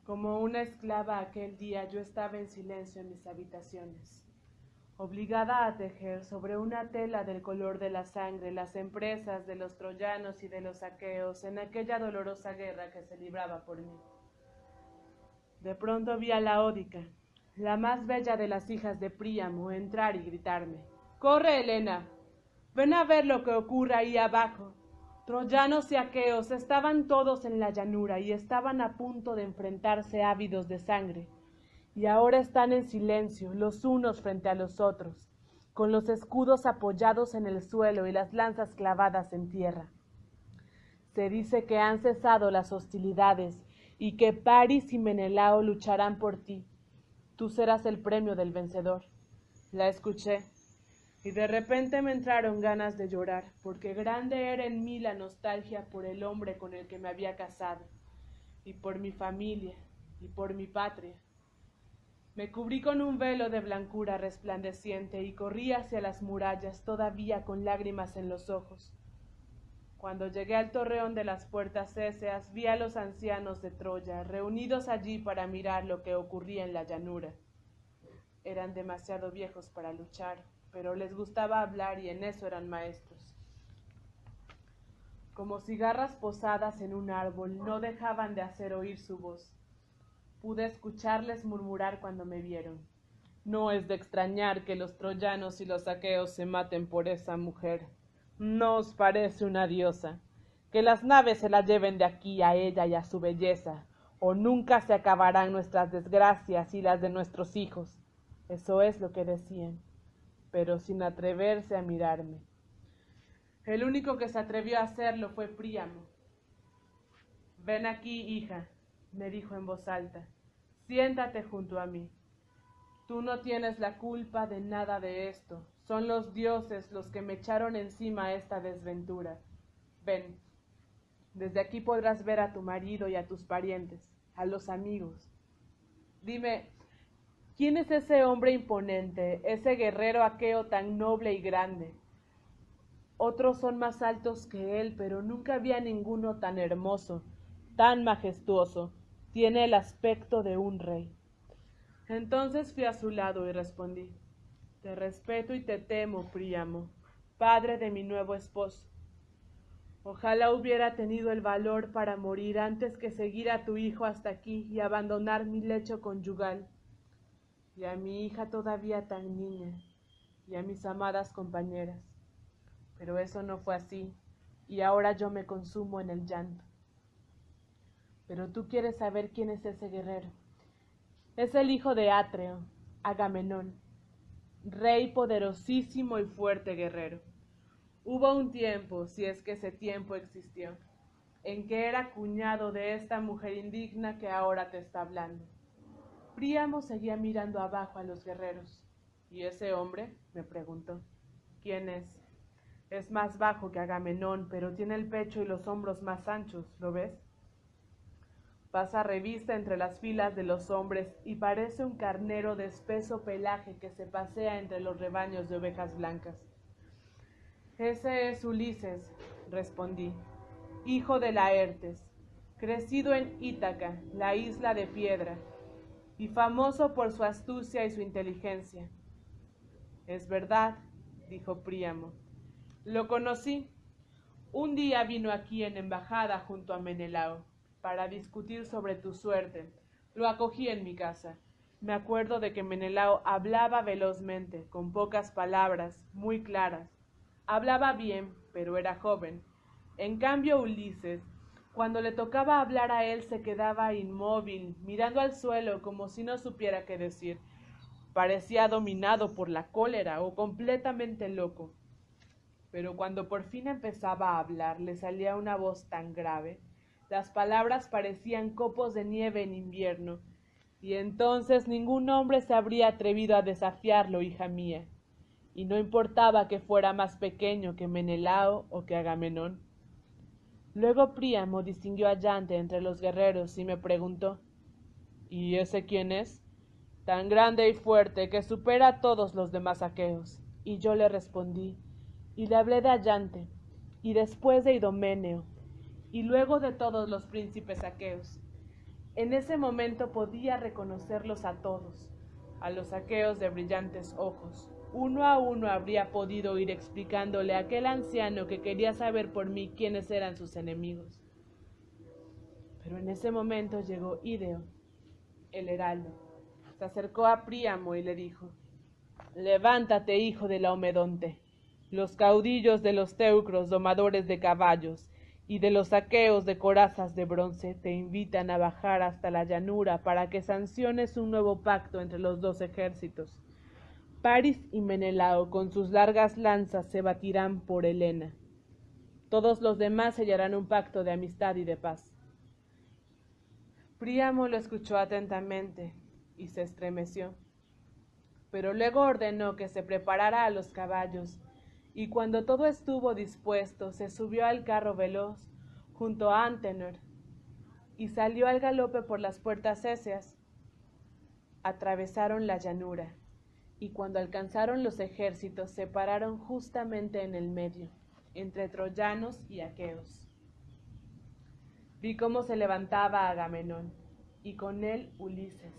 Como una esclava aquel día yo estaba en silencio en mis habitaciones, obligada a tejer sobre una tela del color de la sangre las empresas de los troyanos y de los aqueos en aquella dolorosa guerra que se libraba por mí. De pronto vi a Laódica, la más bella de las hijas de Príamo, entrar y gritarme: «¡Corre, Helena! Ven a ver lo que ocurre ahí abajo». Troyanos y aqueos estaban todos en la llanura y estaban a punto de enfrentarse ávidos de sangre, y ahora están en silencio, los unos frente a los otros, con los escudos apoyados en el suelo y las lanzas clavadas en tierra. Se dice que han cesado las hostilidades y que Paris y Menelao lucharán por ti. Tú serás el premio del vencedor. La escuché, y de repente me entraron ganas de llorar, porque grande era en mí la nostalgia por el hombre con el que me había casado, y por mi familia, y por mi patria. Me cubrí con un velo de blancura resplandeciente y corrí hacia las murallas, todavía con lágrimas en los ojos. Cuando llegué al torreón de las puertas éseas, vi a los ancianos de Troya, reunidos allí para mirar lo que ocurría en la llanura. Eran demasiado viejos para luchar, pero les gustaba hablar y en eso eran maestros. Como cigarras posadas en un árbol, no dejaban de hacer oír su voz. Pude escucharles murmurar cuando me vieron: «No es de extrañar que los troyanos y los aqueos se maten por esa mujer. ¿No os parece una diosa? Que las naves se la lleven de aquí a ella y a su belleza, o nunca se acabarán nuestras desgracias y las de nuestros hijos». Eso es lo que decían, pero sin atreverse a mirarme. El único que se atrevió a hacerlo fue Príamo. «Ven aquí, hija», me dijo en voz alta, «siéntate junto a mí. Tú no tienes la culpa de nada de esto. Son los dioses los que me echaron encima esta desventura. Ven, desde aquí podrás ver a tu marido y a tus parientes, a los amigos. Dime, ¿quién es ese hombre imponente, ese guerrero aqueo tan noble y grande? Otros son más altos que él, pero nunca había ninguno tan hermoso, tan majestuoso. Tiene el aspecto de un rey». Entonces fui a su lado y respondí: «Te respeto y te temo, Príamo, padre de mi nuevo esposo. Ojalá hubiera tenido el valor para morir antes que seguir a tu hijo hasta aquí y abandonar mi lecho conyugal, y a mi hija todavía tan niña, y a mis amadas compañeras. Pero eso no fue así, y ahora yo me consumo en el llanto. Pero tú quieres saber quién es ese guerrero. Es el hijo de Atreo, Agamenón, rey poderosísimo y fuerte guerrero. Hubo un tiempo, si es que ese tiempo existió, en que era cuñado de esta mujer indigna que ahora te está hablando». Príamo seguía mirando abajo a los guerreros. «¿Y ese hombre?», me preguntó. «¿Quién es?» «Es más bajo que Agamenón, pero tiene el pecho y los hombros más anchos, ¿lo ves? Pasa revista entre las filas de los hombres y parece un carnero de espeso pelaje que se pasea entre los rebaños de ovejas blancas». «Ese es Ulises», respondí, «hijo de Laertes, crecido en Ítaca, la isla de piedra, y famoso por su astucia y su inteligencia». «Es verdad», dijo Príamo, «lo conocí. Un día vino aquí en embajada junto a Menelao para discutir sobre tu suerte. Lo acogí en mi casa. Me acuerdo de que Menelao hablaba velozmente, con pocas palabras, muy claras. Hablaba bien, pero era joven. En cambio, Ulises, cuando le tocaba hablar a él, se quedaba inmóvil, mirando al suelo como si no supiera qué decir. Parecía dominado por la cólera o completamente loco. Pero cuando por fin empezaba a hablar, le salía una voz tan grave, las palabras parecían copos de nieve en invierno, y entonces ningún hombre se habría atrevido a desafiarlo, hija mía, y no importaba que fuera más pequeño que Menelao o que Agamenón». Luego Príamo distinguió a Yante entre los guerreros y me preguntó: «¿Y ese quién es?». «Tan grande y fuerte que supera a todos los demás aqueos». Y yo le respondí, y le hablé de Ayante, y después de Idomeneo, y luego de todos los príncipes aqueos. En ese momento podía reconocerlos a todos, a los aqueos de brillantes ojos. Uno a uno habría podido ir explicándole a aquel anciano que quería saber por mí quiénes eran sus enemigos. Pero en ese momento llegó Ideo, el heraldo. Se acercó a Príamo y le dijo: «Levántate, hijo de Laomedonte. Los caudillos de los teucros, domadores de caballos, y de los aqueos de corazas de bronce te invitan a bajar hasta la llanura para que sanciones un nuevo pacto entre los dos ejércitos. Paris y Menelao con sus largas lanzas se batirán por Helena. Todos los demás sellarán un pacto de amistad y de paz». Príamo lo escuchó atentamente y se estremeció, pero luego ordenó que se preparara a los caballos, y cuando todo estuvo dispuesto, se subió al carro veloz junto a Antenor y salió al galope por las puertas éseas. Atravesaron la llanura, y cuando alcanzaron los ejércitos se pararon justamente en el medio, entre troyanos y aqueos. Vi cómo se levantaba Agamenón, y con él Ulises.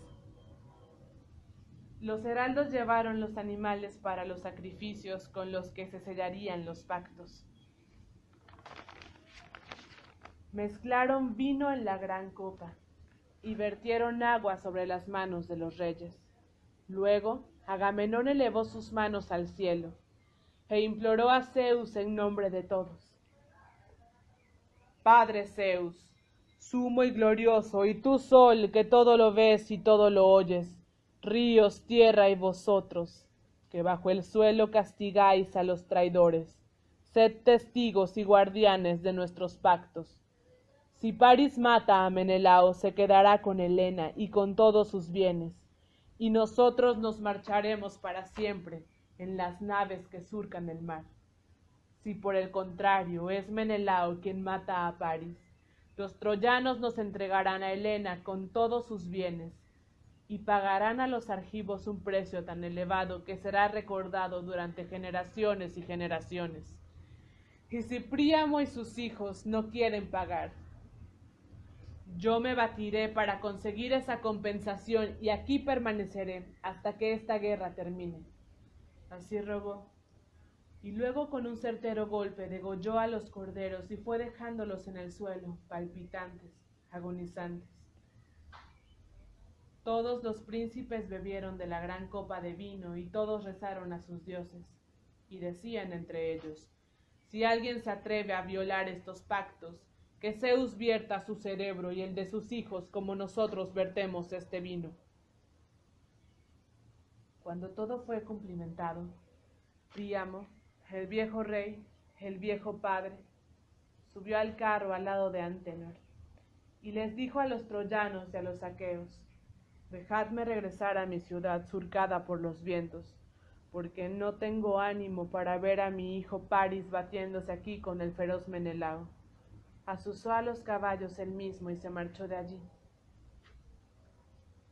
Los heraldos llevaron los animales para los sacrificios con los que se sellarían los pactos. Mezclaron vino en la gran copa y vertieron agua sobre las manos de los reyes. Luego Agamenón elevó sus manos al cielo e imploró a Zeus en nombre de todos: «Padre Zeus, sumo y glorioso, y tú sol, que todo lo ves y todo lo oyes, ríos, tierra y vosotros, que bajo el suelo castigáis a los traidores, sed testigos y guardianes de nuestros pactos. Si Paris mata a Menelao, se quedará con Helena y con todos sus bienes, y nosotros nos marcharemos para siempre en las naves que surcan el mar. Si por el contrario es Menelao quien mata a Paris, los troyanos nos entregarán a Helena con todos sus bienes, y pagarán a los argivos un precio tan elevado que será recordado durante generaciones y generaciones. Y si Príamo y sus hijos no quieren pagar, yo me batiré para conseguir esa compensación y aquí permaneceré hasta que esta guerra termine». Así rogó, y luego con un certero golpe degolló a los corderos y fue dejándolos en el suelo, palpitantes, agonizantes. Todos los príncipes bebieron de la gran copa de vino y todos rezaron a sus dioses, y decían entre ellos: «Si alguien se atreve a violar estos pactos, que Zeus vierta su cerebro y el de sus hijos como nosotros vertemos este vino». Cuando todo fue cumplimentado, Príamo, el viejo rey, el viejo padre, subió al carro al lado de Antenor, y les dijo a los troyanos y a los aqueos: «Dejadme regresar a mi ciudad surcada por los vientos, porque no tengo ánimo para ver a mi hijo Paris batiéndose aquí con el feroz Menelao». Azuzó a los caballos él mismo y se marchó de allí.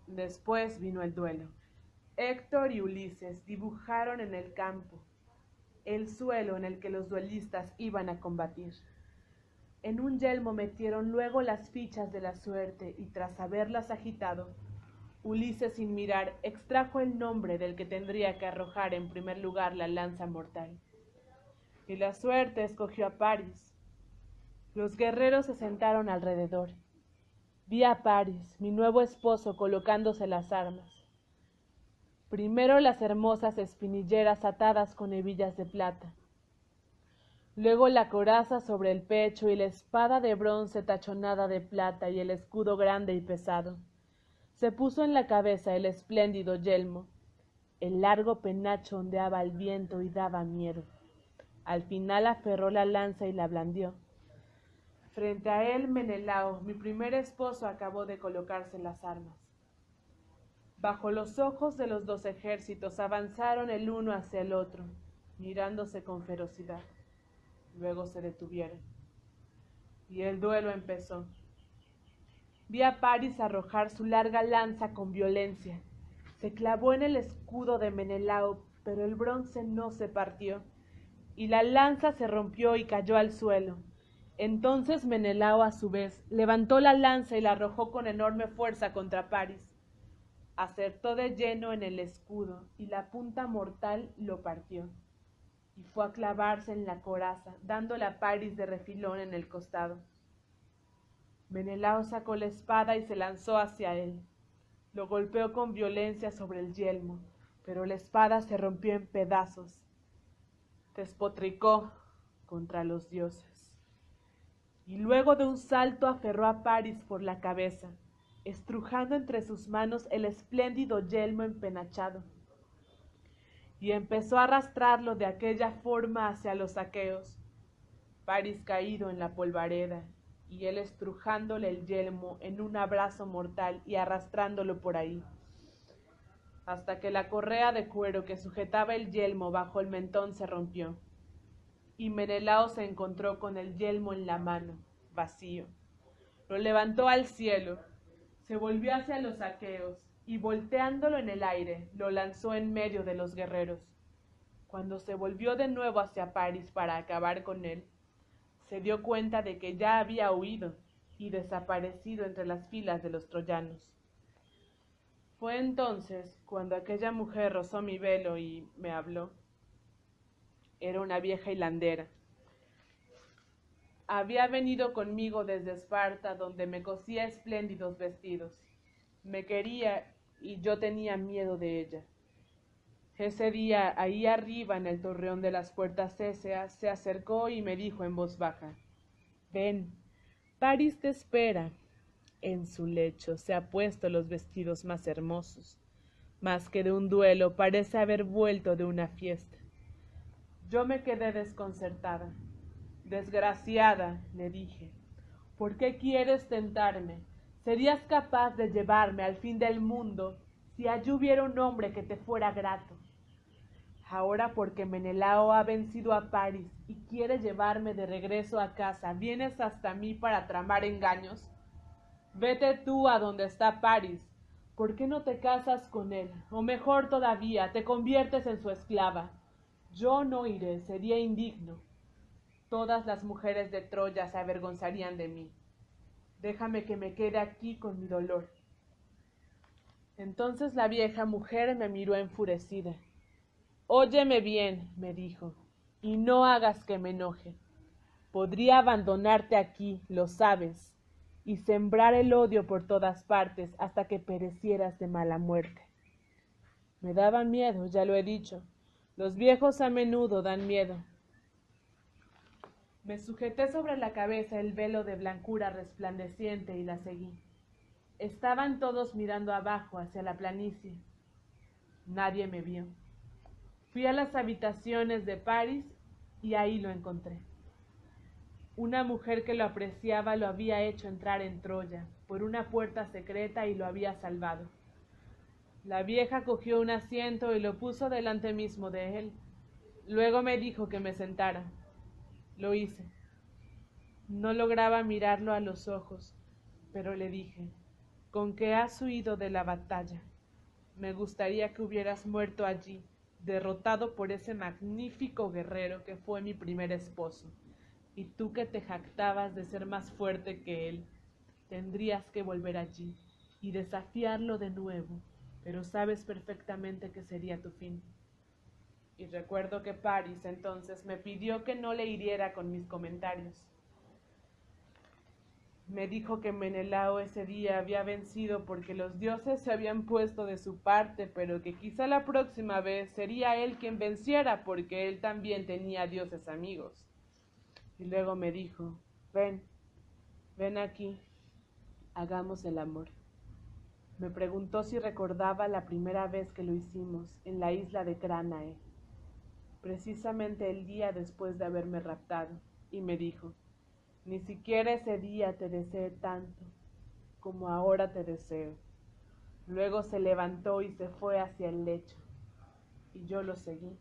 Después vino el duelo. Héctor y Ulises dibujaron en el campo el suelo en el que los duelistas iban a combatir. En un yelmo metieron luego las fichas de la suerte y tras haberlas agitado, Ulises sin mirar extrajo el nombre del que tendría que arrojar en primer lugar la lanza mortal. Y la suerte escogió a Paris. Los guerreros se sentaron alrededor. Vi a Paris, mi nuevo esposo, colocándose las armas. Primero las hermosas espinilleras atadas con hebillas de plata, luego la coraza sobre el pecho y la espada de bronce tachonada de plata y el escudo grande y pesado. Se puso en la cabeza el espléndido yelmo. El largo penacho ondeaba al viento y daba miedo. Al final aferró la lanza y la blandió. Frente a él Menelao, mi primer esposo, acabó de colocarse las armas. Bajo los ojos de los dos ejércitos avanzaron el uno hacia el otro, mirándose con ferocidad. Luego se detuvieron, y el duelo empezó. Vi a Paris arrojar su larga lanza con violencia. Se clavó en el escudo de Menelao, pero el bronce no se partió, y la lanza se rompió y cayó al suelo. Entonces Menelao a su vez levantó la lanza y la arrojó con enorme fuerza contra Paris. Acertó de lleno en el escudo y la punta mortal lo partió, y fue a clavarse en la coraza, dándole a Paris de refilón en el costado. Menelao sacó la espada y se lanzó hacia él. Lo golpeó con violencia sobre el yelmo, pero la espada se rompió en pedazos. Despotricó contra los dioses. Y luego de un salto aferró a Paris por la cabeza, estrujando entre sus manos el espléndido yelmo empenachado, y empezó a arrastrarlo de aquella forma hacia los aqueos, Paris caído en la polvareda, y él estrujándole el yelmo en un abrazo mortal y arrastrándolo por ahí, hasta que la correa de cuero que sujetaba el yelmo bajo el mentón se rompió, y Menelao se encontró con el yelmo en la mano, vacío. Lo levantó al cielo, se volvió hacia los aqueos, y volteándolo en el aire, lo lanzó en medio de los guerreros. Cuando se volvió de nuevo hacia Paris para acabar con él, se dio cuenta de que ya había huido y desaparecido entre las filas de los troyanos. Fue entonces cuando aquella mujer rozó mi velo y me habló. Era una vieja hilandera. Había venido conmigo desde Esparta, donde me cosía espléndidos vestidos. Me quería y yo tenía miedo de ella. Ese día, ahí arriba en el torreón de las puertas Éseas, se acercó y me dijo en voz baja: «Ven, Paris te espera». En su lecho se ha puesto los vestidos más hermosos. Más que de un duelo, parece haber vuelto de una fiesta. Yo me quedé desconcertada. «Desgraciada», le dije, «¿por qué quieres tentarme? ¿Serías capaz de llevarme al fin del mundo si allí hubiera un hombre que te fuera grato? Ahora, porque Menelao ha vencido a Paris y quiere llevarme de regreso a casa, ¿vienes hasta mí para tramar engaños? Vete tú a donde está Paris. ¿Por qué no te casas con él? O mejor todavía, te conviertes en su esclava. Yo no iré, sería indigno. Todas las mujeres de Troya se avergonzarían de mí. Déjame que me quede aquí con mi dolor». Entonces la vieja mujer me miró enfurecida. «Óyeme bien», me dijo, «y no hagas que me enoje. Podría abandonarte aquí, lo sabes, y sembrar el odio por todas partes hasta que perecieras de mala muerte». Me daba miedo, ya lo he dicho. Los viejos a menudo dan miedo. Me sujeté sobre la cabeza el velo de blancura resplandeciente y la seguí. Estaban todos mirando abajo hacia la planicie. Nadie me vio. Fui a las habitaciones de Paris y ahí lo encontré. Una mujer que lo apreciaba lo había hecho entrar en Troya por una puerta secreta y lo había salvado. La vieja cogió un asiento y lo puso delante mismo de él. Luego me dijo que me sentara. Lo hice. No lograba mirarlo a los ojos, pero le dije: «¿Con qué has huido de la batalla? Me gustaría que hubieras muerto allí, derrotado por ese magnífico guerrero que fue mi primer esposo, y tú que te jactabas de ser más fuerte que él, tendrías que volver allí y desafiarlo de nuevo, pero sabes perfectamente que sería tu fin». Y recuerdo que Paris entonces me pidió que no le hiriera con mis comentarios. Me dijo que Menelao ese día había vencido porque los dioses se habían puesto de su parte, pero que quizá la próxima vez sería él quien venciera, porque él también tenía dioses amigos. Y luego me dijo: ven aquí, hagamos el amor. Me preguntó si recordaba la primera vez que lo hicimos en la isla de Cránae, precisamente el día después de haberme raptado, y me dijo: «Ni siquiera ese día te deseé tanto como ahora te deseo». Luego se levantó y se fue hacia el lecho, y yo lo seguí.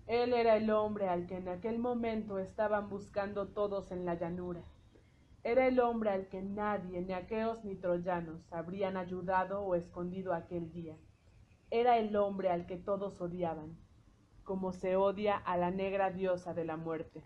Él era el hombre al que en aquel momento estaban buscando todos en la llanura. Era el hombre al que nadie, ni aqueos ni troyanos, habrían ayudado o escondido aquel día. Era el hombre al que todos odiaban, como se odia a la negra diosa de la muerte.